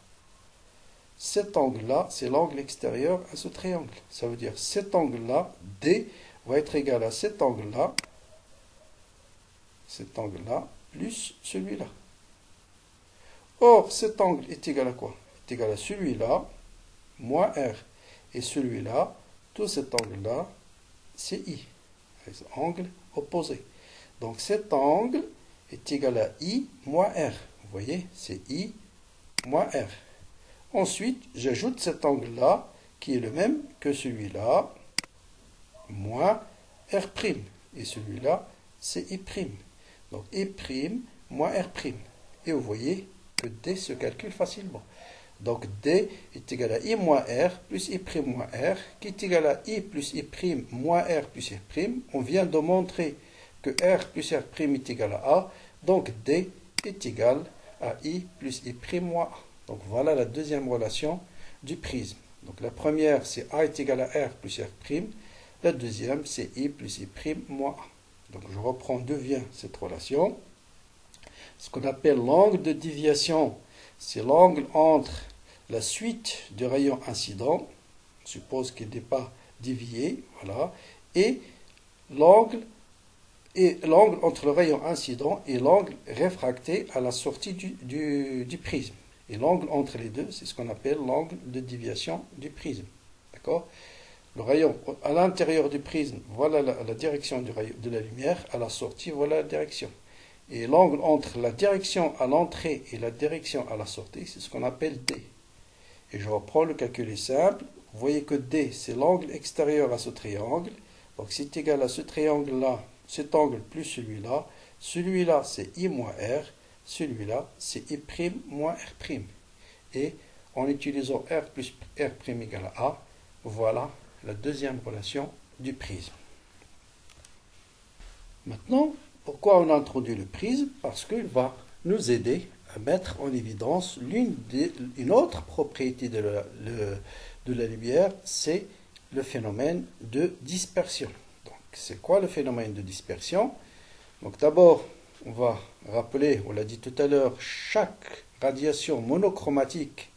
cet angle-là, c'est l'angle extérieur à ce triangle. Ça veut dire cet angle-là, D, va être égal à cet angle-là, plus celui-là. Or, cet angle est égal à quoi? Est égal à celui-là, moins R. Et celui-là, tout cet angle-là, c'est I. C'est angle opposé. Donc cet angle est égal à I moins R. Vous voyez, c'est I moins R. Ensuite, j'ajoute cet angle-là, qui est le même que celui-là, moins R'. Et celui-là, c'est I'. Donc I' moins R'. Et vous voyez que D se calcule facilement. Donc D est égal à I moins R plus I' moins R, qui est égal à I plus I' moins R plus R'. On vient de montrer que R plus R' est égal à A. Donc D est égal à I plus I' moins A. Donc voilà la deuxième relation du prisme. Donc la première, c'est A est égal à R plus R'. La deuxième, c'est I plus I' moins A. Donc je reprends d'où vient cette relation. Ce qu'on appelle l'angle de déviation, c'est l'angle entre la suite du rayon incident, on suppose qu'il n'est pas dévié, voilà, et l'angle entre le rayon incident et l'angle réfracté à la sortie du prisme. Et l'angle entre les deux, c'est ce qu'on appelle l'angle de déviation du prisme. D'accord? Le rayon à l'intérieur du prisme, voilà la direction de la lumière, à la sortie, voilà la direction. Et l'angle entre la direction à l'entrée et la direction à la sortie, c'est ce qu'on appelle D. Et je reprends, le calcul est simple. Vous voyez que D, c'est l'angle extérieur à ce triangle. Donc c'est égal à ce triangle-là, cet angle plus celui-là. Celui-là, c'est I moins R. Celui-là, c'est I' moins R'. Et en utilisant R plus R' égale à A, voilà la deuxième relation du prisme. Maintenant, pourquoi on a introduit le prisme? Parce qu'il va nous aider à mettre en évidence une autre propriété de la lumière, c'est le phénomène de dispersion. Donc, c'est quoi le phénomène de dispersion? Donc, d'abord, on va rappeler, on l'a dit tout à l'heure, chaque radiation monochromatique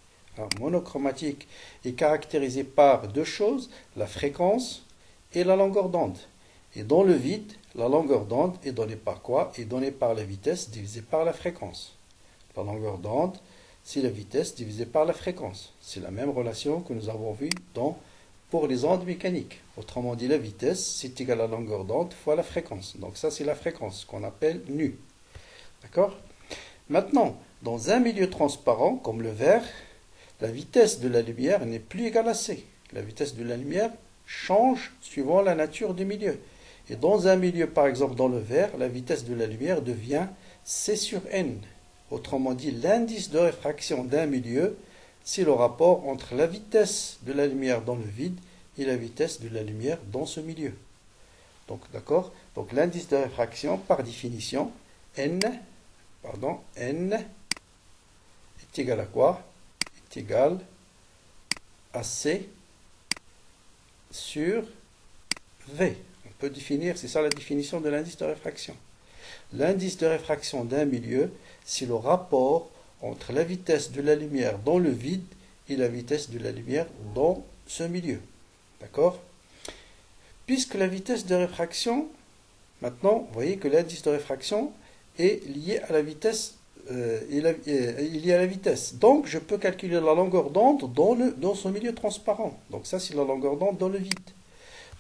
est caractérisée par deux choses, la fréquence et la longueur d'onde. Et dans le vide, la longueur d'onde est donnée par quoi? Est donnée par la vitesse divisée par la fréquence. La longueur d'onde, c'est la vitesse divisée par la fréquence. C'est la même relation que nous avons vue pour les ondes mécaniques. Autrement dit, la vitesse, c'est égal à la longueur d'onde fois la fréquence. Donc ça, c'est la fréquence qu'on appelle nu. D'accord? Maintenant, dans un milieu transparent, comme le verre, la vitesse de la lumière n'est plus égale à C. La vitesse de la lumière change suivant la nature du milieu. Et dans un milieu, par exemple dans le verre, la vitesse de la lumière devient C sur N. Autrement dit, l'indice de réfraction d'un milieu, c'est le rapport entre la vitesse de la lumière dans le vide et la vitesse de la lumière dans ce milieu. Donc, d'accord? Donc, l'indice de réfraction, par définition, N est égal à quoi? Est égal à C sur V. On peut définir, c'est ça la définition de l'indice de réfraction. L'indice de réfraction d'un milieu, c'est le rapport entre la vitesse de la lumière dans le vide et la vitesse de la lumière dans ce milieu. D'accord? Puisque la vitesse de réfraction, maintenant, vous voyez que l'indice de réfraction est lié à la vitesse. Donc, je peux calculer la longueur d'onde dans ce milieu transparent. Donc, ça, c'est la longueur d'onde dans le vide.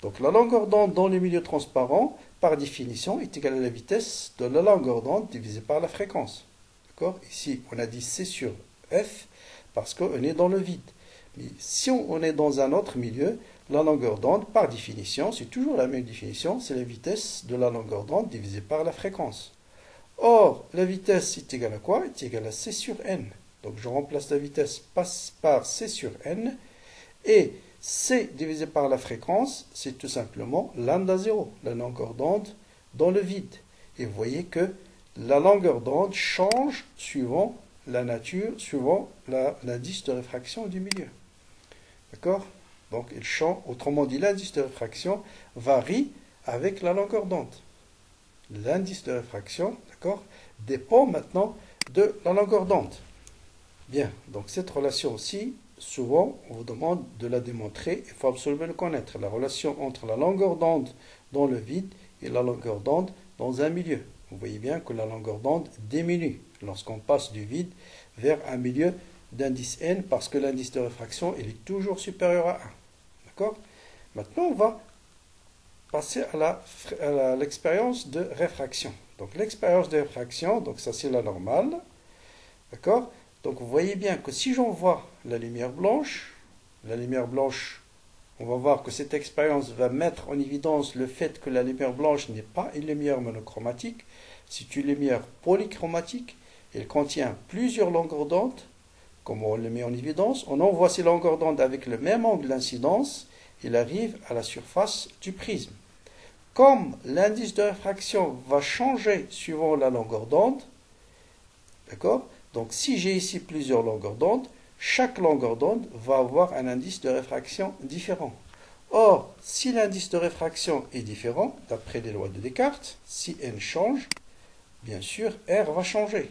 Donc, la longueur d'onde dans le milieu transparent, par définition, est égale à la vitesse de la longueur d'onde divisée par la fréquence. D'accord? Ici, on a dit C sur F parce qu'on est dans le vide. Mais si on est dans un autre milieu, la longueur d'onde, par définition, c'est toujours la même définition, c'est la vitesse de la longueur d'onde divisée par la fréquence. Or, la vitesse est égale à quoi? Est égale à C sur N. Donc, je remplace la vitesse par C sur N. Et C divisé par la fréquence, c'est tout simplement lambda 0, la longueur d'onde dans le vide. Et vous voyez que la longueur d'onde change suivant la nature, suivant l'indice de réfraction du milieu. D'accord? Donc, il change, autrement dit, l'indice de réfraction varie avec la longueur d'onde. L'indice de réfraction, d'accord, dépend maintenant de la longueur d'onde. Bien, donc cette relation aussi, souvent, on vous demande de la démontrer, il faut absolument le connaître, la relation entre la longueur d'onde dans le vide et la longueur d'onde dans un milieu. Vous voyez bien que la longueur d'onde diminue lorsqu'on passe du vide vers un milieu d'indice n, parce que l'indice de réfraction il est toujours supérieur à 1. D'accord? Maintenant, on va passer à l'expérience de réfraction. Donc l'expérience de réfraction, donc ça c'est la normale. D'accord? Donc vous voyez bien que si j'envoie la lumière blanche On va voir que cette expérience va mettre en évidence le fait que la lumière blanche n'est pas une lumière monochromatique, c'est une lumière polychromatique. Elle contient plusieurs longueurs d'onde. Comme on le met en évidence, on envoie ces longueurs d'onde avec le même angle d'incidence. Il arrive à la surface du prisme. Comme l'indice de réfraction va changer suivant la longueur d'onde, d'accord? Donc si j'ai ici plusieurs longueurs d'onde, chaque longueur d'onde va avoir un indice de réfraction différent. Or, si l'indice de réfraction est différent, d'après les lois de Descartes, si n change, bien sûr, r va changer.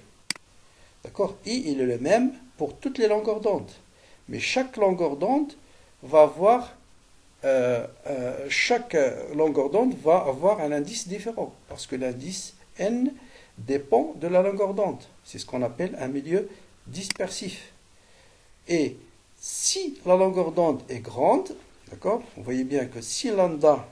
D'accord? I, il est le même pour toutes les longueurs d'onde. Mais chaque longueur d'onde va avoir chaque longueur d'onde va avoir un indice différent, parce que l'indice n dépend de la longueur d'onde. C'est ce qu'on appelle un milieu dispersif. Et si la longueur d'onde est grande, d'accord, vous voyez bien que si lambda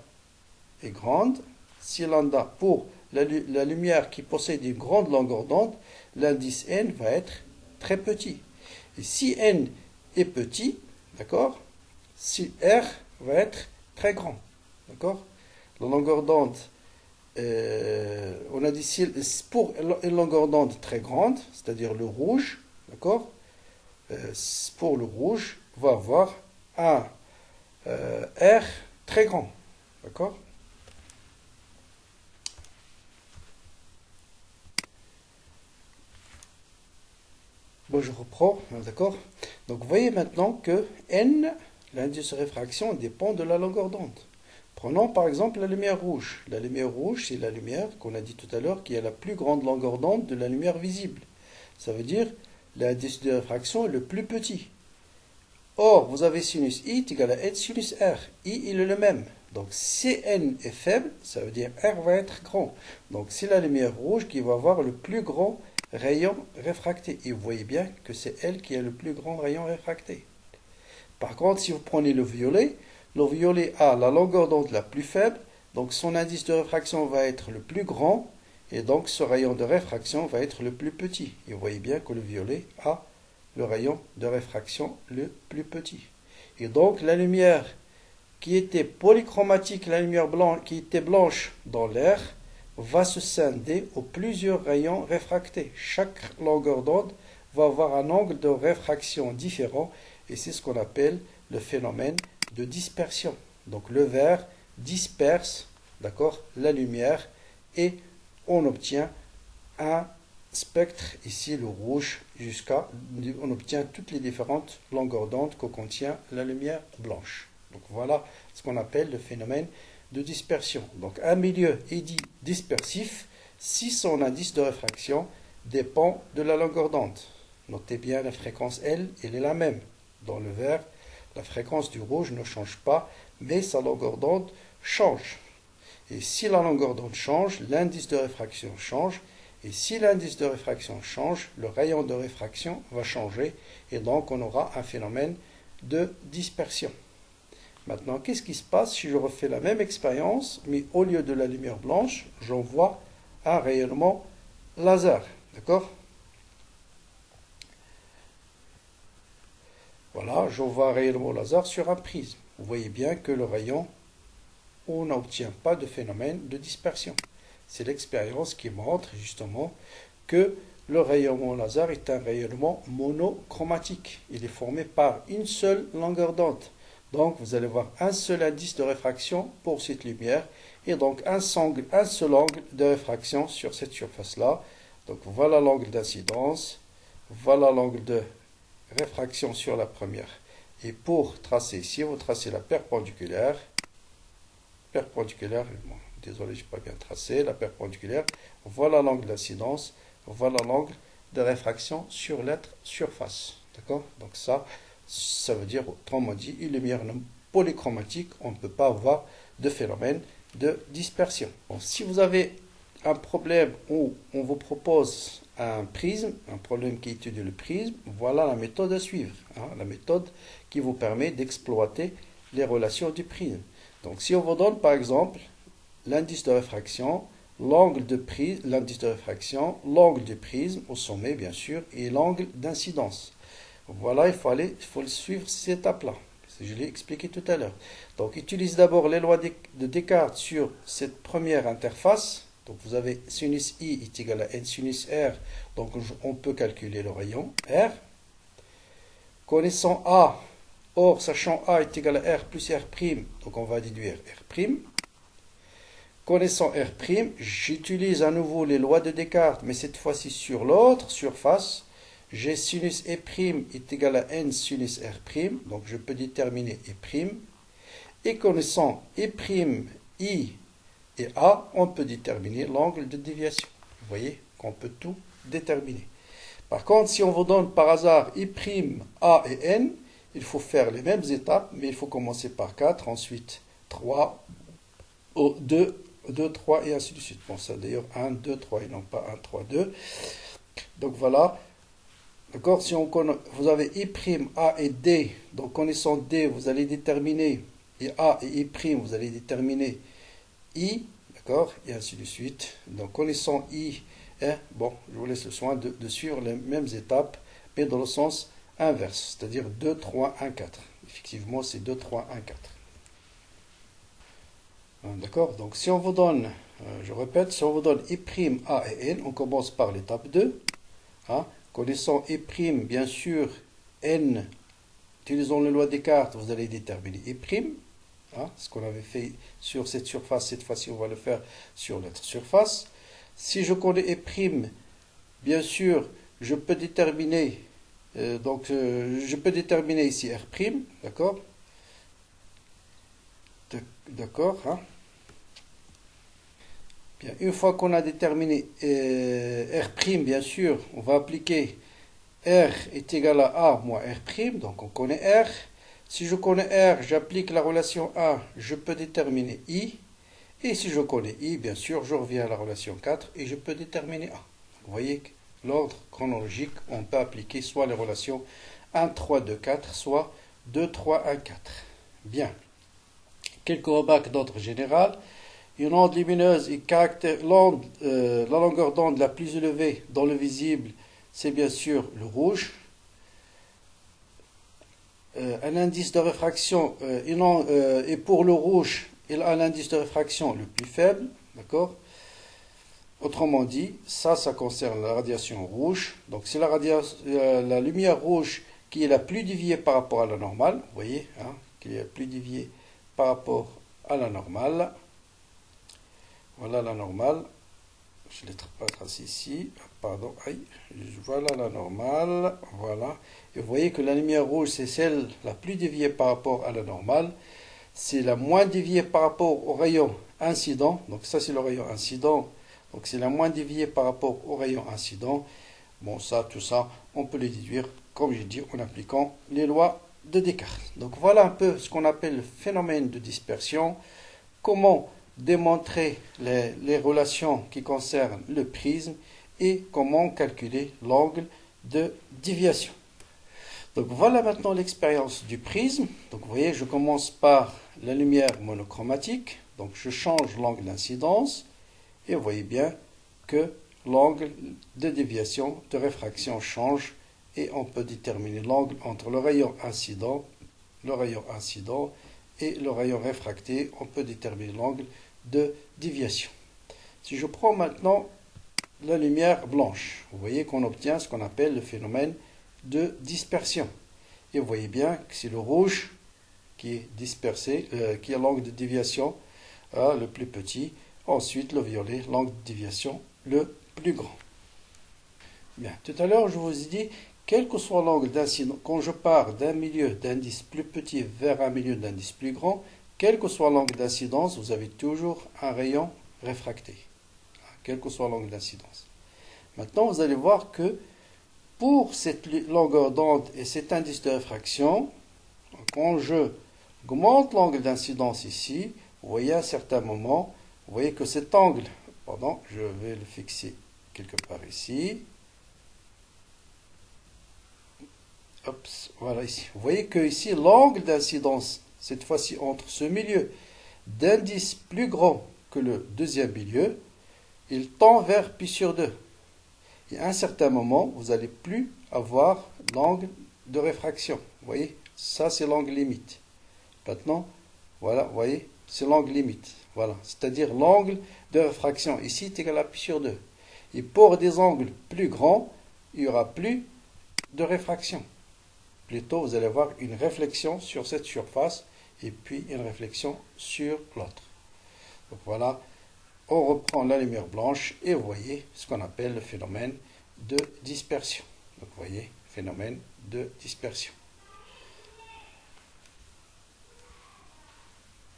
est grande, si lambda pour la lumière qui possède une grande longueur d'onde, l'indice n va être très petit. Et si n est petit, d'accord, si r va être très grand. D'accord? La longueur d'onde, on a dit pour une longueur d'onde très grande, c'est-à-dire le rouge, d'accord? Pour le rouge, va avoir un R très grand. D'accord? Bon, je reprends, d'accord? Donc, vous voyez maintenant que N, l'indice de réfraction, dépend de la longueur d'onde. Prenons par exemple la lumière rouge. La lumière rouge, c'est la lumière qu'on a dit tout à l'heure qui a la plus grande longueur d'onde de la lumière visible. Ça veut dire l'indice de réfraction est le plus petit. Or, vous avez sinus I est égal à n sinus R. I, il est le même. Donc, si N est faible, ça veut dire R va être grand. Donc, c'est la lumière rouge qui va avoir le plus grand rayon réfracté. Et vous voyez bien que c'est elle qui a le plus grand rayon réfracté. Par contre, si vous prenez le violet a la longueur d'onde la plus faible, donc son indice de réfraction va être le plus grand, et donc ce rayon de réfraction va être le plus petit. Et vous voyez bien que le violet a le rayon de réfraction le plus petit. Et donc la lumière qui était polychromatique, la lumière blanche, qui était blanche dans l'air, va se scinder aux plusieurs rayons réfractés. Chaque longueur d'onde va avoir un angle de réfraction différent, et c'est ce qu'on appelle le phénomène de dispersion. Donc le vert disperse, d'accord, la lumière, et on obtient un spectre, ici le rouge, on obtient toutes les différentes longueurs d'onde que contient la lumière blanche. Donc voilà ce qu'on appelle le phénomène de dispersion. Donc un milieu est dit dispersif si son indice de réfraction dépend de la longueur d'onde. Notez bien la fréquence L, elle est la même. Dans le vert, la fréquence du rouge ne change pas, mais sa longueur d'onde change. Et si la longueur d'onde change, l'indice de réfraction change. Et si l'indice de réfraction change, le rayon de réfraction va changer. Et donc, on aura un phénomène de dispersion. Maintenant, qu'est-ce qui se passe si je refais la même expérience, mais au lieu de la lumière blanche, j'envoie un rayonnement laser. D'accord? Voilà, j'envoie un rayonnement laser sur un prisme. Vous voyez bien que le rayon, on n'obtient pas de phénomène de dispersion. C'est l'expérience qui montre justement que le rayonnement laser est un rayonnement monochromatique. Il est formé par une seule longueur d'onde. Donc vous allez voir un seul indice de réfraction pour cette lumière et donc un seul angle de réfraction sur cette surface-là. Donc voilà l'angle d'incidence, voilà l'angle de réfraction sur la première. Et pour tracer ici, vous tracez la perpendiculaire, bon, désolé, je n'ai pas bien tracé, la perpendiculaire, voilà l'angle d'incidence, voilà l'angle de réfraction sur l'être surface. D'accord? Donc ça veut dire, autrement dit, une lumière polychromatique, on ne peut pas avoir de phénomène de dispersion. Bon, si vous avez un problème où on vous propose un prisme, un problème qui étudie le prisme, voilà la méthode à suivre, hein, la méthode qui vous permet d'exploiter les relations du prisme. Donc si on vous donne par exemple l'indice de réfraction, l'angle de prisme, l'indice de réfraction, l'angle du prisme au sommet bien sûr, et l'angle d'incidence. Voilà, il faut suivre ces étapes-là. Je l'ai expliqué tout à l'heure. Donc, utilise d'abord les lois de Descartes sur cette première interface. Donc, vous avez sinus I est égal à n sinus R. Donc, on peut calculer le rayon R. Connaissant A, or, sachant A est égal à R plus R', donc on va déduire R'. Connaissant R', j'utilise à nouveau les lois de Descartes, mais cette fois-ci sur l'autre surface. J'ai sinus E' est égal à n sinus R', donc je peux déterminer E'. Et connaissant E', I et A, on peut déterminer l'angle de déviation. Vous voyez qu'on peut tout déterminer. Par contre, si on vous donne par hasard I', A et N, il faut faire les mêmes étapes, mais il faut commencer par 4, ensuite 3, 2, 3 et ainsi de suite. Bon, ça d'ailleurs 1, 2, 3 et non pas 1, 3, 2. Donc voilà. D'accord, si vous avez I', A et D, donc connaissant D, vous allez déterminer, et A et I', vous allez déterminer I, d'accord, et ainsi de suite. Donc connaissant I, bon, je vous laisse le soin de suivre les mêmes étapes, mais dans le sens inverse, c'est-à-dire 2, 3, 1, 4. Effectivement, c'est 2, 3, 1, 4. D'accord, donc si on vous donne, je répète, si on vous donne I', A et N, on commence par l'étape 2. Hein. Connaissant I', bien sûr, N, utilisant les lois de Descartes, vous allez déterminer I'. Hein, ce qu'on avait fait sur cette surface, cette fois-ci, on va le faire sur l'autre surface. Si je connais I', bien sûr, je peux déterminer, je peux déterminer ici R', d'accord? D'accord, hein? Bien, une fois qu'on a déterminé R', bien sûr, on va appliquer R est égal à A moins R', donc on connaît R. Si je connais R, j'applique la relation A, je peux déterminer I. Et si je connais I, bien sûr, je reviens à la relation 4 et je peux déterminer A. Vous voyez que l'ordre chronologique, on peut appliquer soit les relations 1, 3, 2, 4, soit 2, 3, 1, 4. Bien. Quelques remarques d'ordre général. Une onde lumineuse et la longueur d'onde la plus élevée dans le visible, c'est bien sûr le rouge. Un indice de réfraction, et pour le rouge, il a un indice de réfraction le plus faible, d'accord? Autrement dit, ça concerne la radiation rouge. Donc c'est la lumière rouge qui est la plus déviée par rapport à la normale, vous voyez, hein, qui est la plus déviée par rapport à la normale. Voilà la normale. Je l'ai pas tracé ici. Pardon. Aïe. Voilà la normale. Voilà. Et vous voyez que la lumière rouge, c'est celle la plus déviée par rapport à la normale. C'est la moins déviée par rapport au rayon incident. Donc ça, c'est le rayon incident. Donc c'est la moins déviée par rapport au rayon incident. Bon, ça, tout ça, on peut les déduire, comme j'ai dit, en appliquant les lois de Descartes. Donc voilà un peu ce qu'on appelle le phénomène de dispersion. Comment démontrer les relations qui concernent le prisme et comment calculer l'angle de déviation. Donc voilà maintenant l'expérience du prisme. Donc vous voyez, je commence par la lumière monochromatique. Donc je change l'angle d'incidence et vous voyez bien que l'angle de déviation, de réfraction change et on peut déterminer l'angle entre le rayon incident et le rayon réfracté. On peut déterminer l'angle de déviation. Si je prends maintenant la lumière blanche, vous voyez qu'on obtient ce qu'on appelle le phénomène de dispersion. Et vous voyez bien que c'est le rouge qui est dispersé, qui est l'angle de déviation le plus petit. Ensuite, le violet, l'angle de déviation le plus grand. Bien, tout à l'heure, je vous ai dit, quel que soit l'angle d'incidence, quand je pars d'un milieu d'indice plus petit vers un milieu d'indice plus grand, quel que soit l'angle d'incidence, vous avez toujours un rayon réfracté. Quel que soit l'angle d'incidence. Maintenant, vous allez voir que pour cette longueur d'onde et cet indice de réfraction, quand je augmente l'angle d'incidence ici, vous voyez à un certain moment, vous voyez que cet angle, pardon, je vais le fixer quelque part ici. Hop, voilà ici. Vous voyez que ici, l'angle d'incidence, cette fois-ci entre ce milieu d'indice plus grand que le deuxième milieu, il tend vers pi sur 2. Et à un certain moment, vous n'allez plus avoir l'angle de réfraction. Vous voyez, ça c'est l'angle limite. Maintenant, voilà, vous voyez, c'est l'angle limite. Voilà, c'est-à-dire l'angle de réfraction ici est égal à pi sur 2. Et pour des angles plus grands, il n'y aura plus de réfraction. Plutôt, vous allez avoir une réflexion sur cette surface et puis une réflexion sur l'autre. Donc voilà, on reprend la lumière blanche et vous voyez ce qu'on appelle le phénomène de dispersion. Donc vous voyez, phénomène de dispersion.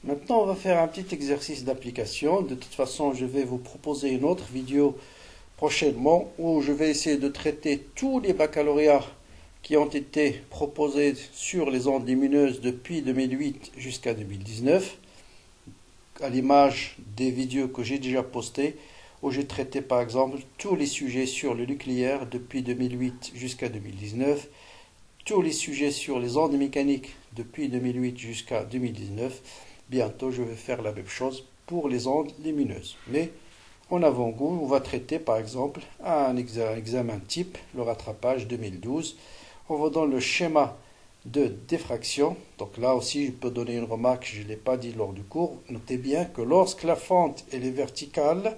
Maintenant, on va faire un petit exercice d'application. De toute façon, je vais vous proposer une autre vidéo prochainement où je vais essayer de traiter tous les baccalauréats qui ont été proposés sur les ondes lumineuses depuis 2008 jusqu'à 2019, à l'image des vidéos que j'ai déjà postées, où j'ai traité par exemple tous les sujets sur le nucléaire depuis 2008 jusqu'à 2019, tous les sujets sur les ondes mécaniques depuis 2008 jusqu'à 2019. Bientôt, je vais faire la même chose pour les ondes lumineuses. Mais en avant-goût, on va traiter par exemple un examen type, le rattrapage 2012. On va dans le schéma de diffraction. Donc là aussi, je peux donner une remarque, je ne l'ai pas dit lors du cours. Notez bien que lorsque la fente elle est verticale,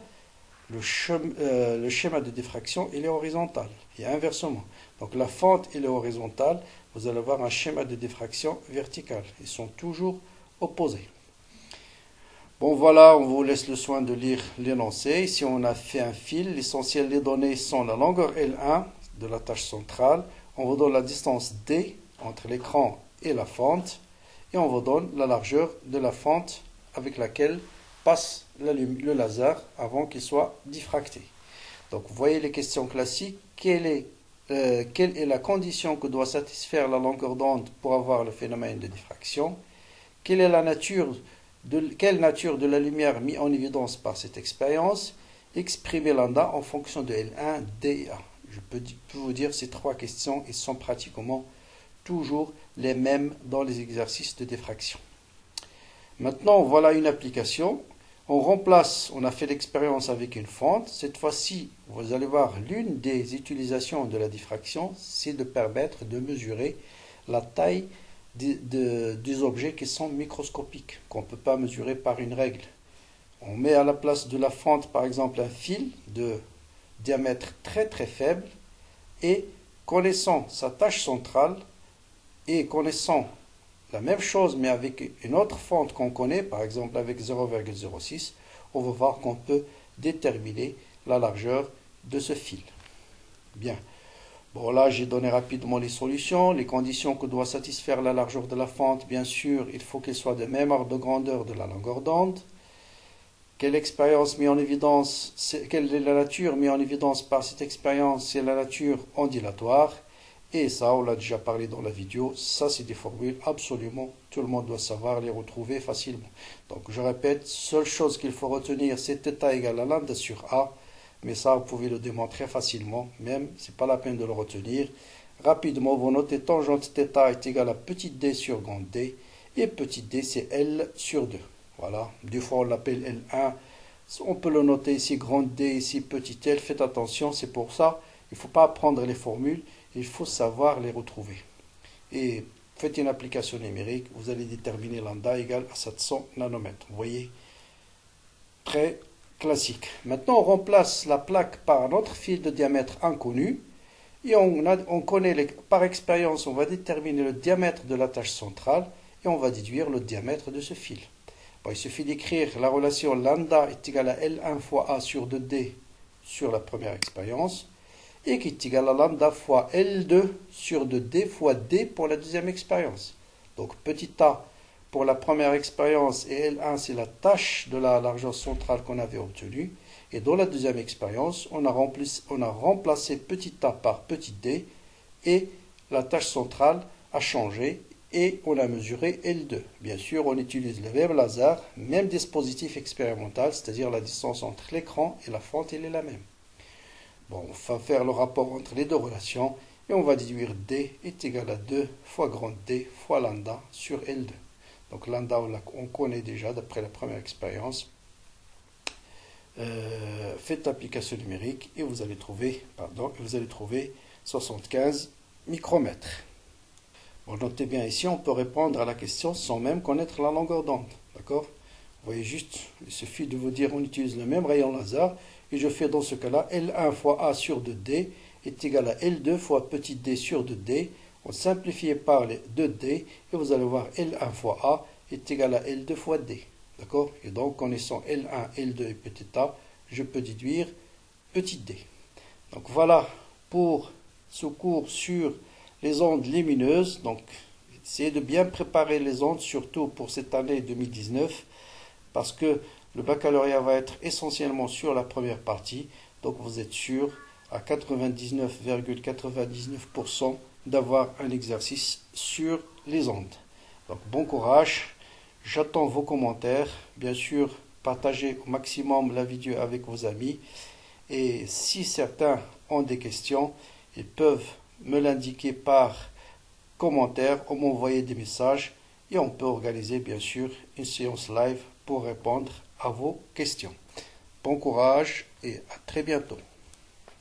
le schéma de diffraction il est horizontal. Et inversement. Donc la fente elle est horizontale, vous allez avoir un schéma de diffraction vertical. Ils sont toujours opposés. Bon voilà, on vous laisse le soin de lire l'énoncé. Ici on a fait un fil. L'essentiel des données sont la longueur L1 de la tâche centrale. On vous donne la distance D entre l'écran et la fente. Et on vous donne la largeur de la fente avec laquelle passe le laser avant qu'il soit diffracté. Donc vous voyez les questions classiques. Quelle est la condition que doit satisfaire la longueur d'onde pour avoir le phénomène de diffraction? Quelle nature de la lumière mise en évidence par cette expérience? Exprimer lambda en fonction de L1, D et A. Je peux vous dire ces trois questions, ils sont pratiquement toujours les mêmes dans les exercices de diffraction. Maintenant, voilà une application. On remplace, on a fait l'expérience avec une fente. Cette fois-ci, vous allez voir, l'une des utilisations de la diffraction, c'est de permettre de mesurer la taille des objets qui sont microscopiques, qu'on ne peut pas mesurer par une règle. On met à la place de la fente, par exemple, un fil de diamètre très très faible et connaissant sa tâche centrale et connaissant la même chose mais avec une autre fente qu'on connaît, par exemple avec 0,06, on va voir qu'on peut déterminer la largeur de ce fil. Bien. Bon, là, j'ai donné rapidement les solutions, les conditions que doit satisfaire la largeur de la fente. Bien sûr, il faut qu'elle soit de même ordre de grandeur de la longueur d'onde. Quelle expérience met en évidence, quelle est la nature mise en évidence par cette expérience? C'est la nature ondulatoire. Et ça, on l'a déjà parlé dans la vidéo. Ça, c'est des formules absolument, tout le monde doit savoir les retrouver facilement. Donc, je répète, seule chose qu'il faut retenir, c'est θ égale à lambda sur A. Mais ça, vous pouvez le démontrer facilement, même, c'est pas la peine de le retenir. Rapidement, vous notez tangente θ est égale à petit d sur grand D, et petit d, c'est L sur 2. Voilà, des fois on l'appelle L1, on peut le noter ici grand D, ici petit L, faites attention, c'est pour ça, il ne faut pas apprendre les formules, il faut savoir les retrouver. Et faites une application numérique, vous allez déterminer lambda égale à 700 nanomètres. Vous voyez, très classique. Maintenant, on remplace la plaque par un autre fil de diamètre inconnu. Et on connaît, par expérience, on va déterminer le diamètre de la tâche centrale et on va déduire le diamètre de ce fil. Bon, il suffit d'écrire la relation lambda est égale à L1 fois A sur 2D sur la première expérience et qui est égal à lambda fois L2 sur 2D fois D pour la deuxième expérience. Donc petit a pour la première expérience et L1 c'est la tâche de la largeur centrale qu'on avait obtenue. Et dans la deuxième expérience, on a remplacé petit a par petit d et la tâche centrale a changé et on a mesuré L2. Bien sûr, on utilise le même laser, même dispositif expérimental, c'est-à-dire la distance entre l'écran et la fente, elle est la même. Bon, on va faire le rapport entre les deux relations et on va déduire D est égal à 2 fois grand D fois lambda sur L2. Donc lambda, on connaît déjà d'après la première expérience. Faites l'application numérique et vous allez trouver 75 micromètres. Alors, notez bien ici, on peut répondre à la question sans même connaître la longueur d'onde. D'accord? Vous voyez juste, il suffit de vous dire on utilise le même rayon laser et je fais dans ce cas-là L1 fois A sur 2D est égal à L2 fois petit d sur 2D. On simplifie par les 2D et vous allez voir L1 fois A est égal à L2 fois D. D'accord? Et donc, connaissant L1, L2 et petit a, je peux déduire petit d. Donc voilà pour ce cours sur les ondes lumineuses. Donc, essayez de bien préparer les ondes, surtout pour cette année 2019, parce que le baccalauréat va être essentiellement sur la première partie. Donc, vous êtes sûr à 99,99% d'avoir un exercice sur les ondes. Donc, bon courage. J'attends vos commentaires. Bien sûr, partagez au maximum la vidéo avec vos amis. Et si certains ont des questions, ils peuvent me l'indiquer par commentaire ou m'envoyer des messages. Et on peut organiser, bien sûr, une séance live pour répondre à vos questions. Bon courage et à très bientôt.